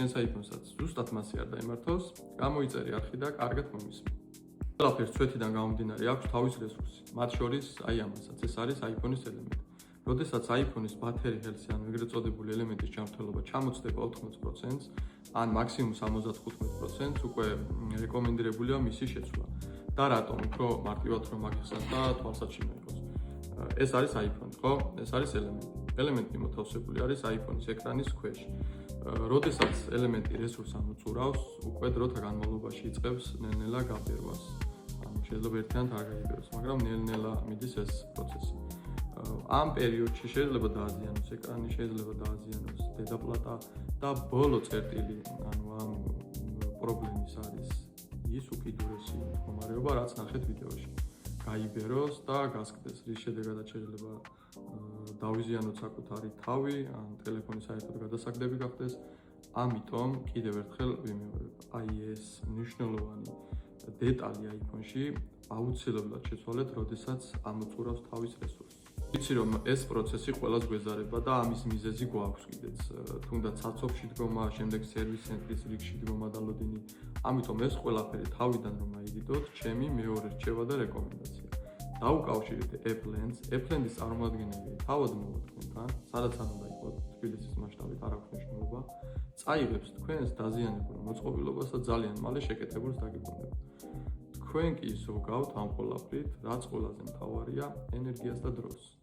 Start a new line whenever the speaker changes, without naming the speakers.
შენს iPhone-საც ზუსტად მასე არ დაემართოს, გამოიწერე არხი და კარგად მომისმენ. ყველაფერს ცვეთიდან გამომდინარე აქვს თავის რესურსი, მათ შორის აი ამასაც, ეს არის iPhone-ის ელემენტი. როდესაც iPhone-ის battery health-ი ან ეგრეთ წოდებული ელემენტის ჯანმრთელობა ჩამოწდება 80%-ს, ან მაქსიმუმ 75%-ს, უკვე რეკომენდირებულია მისი შეცვლა. და რატომ? უფრო მარტივად რომ მაგისას და თვალსაჩინო იყოს. ეს არის iPhone, ხო? ეს არის ელემენტი. ელემენტი მოთავსებული არის iPhone-ის ეკრანის ქვეშ. როდესაც ელემენტი რესურსს ამოწურავს, უკვე დროთა განმავლობაში იწყებს ნელ-ნელა გაბერვას. ანუ შეიძლება ერთიანად არ გაიბეროს, მაგრამ ნელ-ნელა მიდის ეს პროცესი. ამ პერიოდში შეიძლება დააზიანოს ეკრანი, შეიძლება დააზიანოს დედაპლატა და ბოლო წერტილი, ანუ ამ პრობლემის არის ის უკიდურესი მდგომარეობა, რაც ნახეთ ვიდეოში. გაიბეროს და გასკდეს, რის შედეგადაც შეიძლება დავიზიანოთ საკუთარი თავი, ან ტელეფონი საერთოდ გადასაგდები გახდეს. ამიტომ კიდევ ერთხელ ვიმეორებ, აი ეს მნიშვნელოვანი დეტალი iPhone-ში აუცილებლად შეცვალეთ, როდესაც ამოწურავს თავის რესურსს. ვიცი რომ ეს პროცესი ყველას გვეზარება და ამის მიზეზი გვაქვს კიდეც, თუნდაც საცობში დგომა, შემდეგ სერვის ცენტრის რიგში დგომა და ლოდინი. ამიტომ ეს ყველაფერი თავიდან რომ აიგიდოთ, ჩემი მეორე რჩევა და რეკომენდაცია. დაუკავშირეთ Appland-ის წარმომადგენელი თავად მოვა თქვენთან, სადაც არ უნდა იყოს თბილისის მასშტაბით არ აქვს მნიშვნელობა. წაიღებს თქვენს დაზიანებულ მოწყობილობას და ძალიან მალე შეკეთებულს დაგიბრუნდება. თქვენ კი ზოგავთ ამ ყველაფრით, რაც ყველაზე მთავარია, ენერგიას და დროს.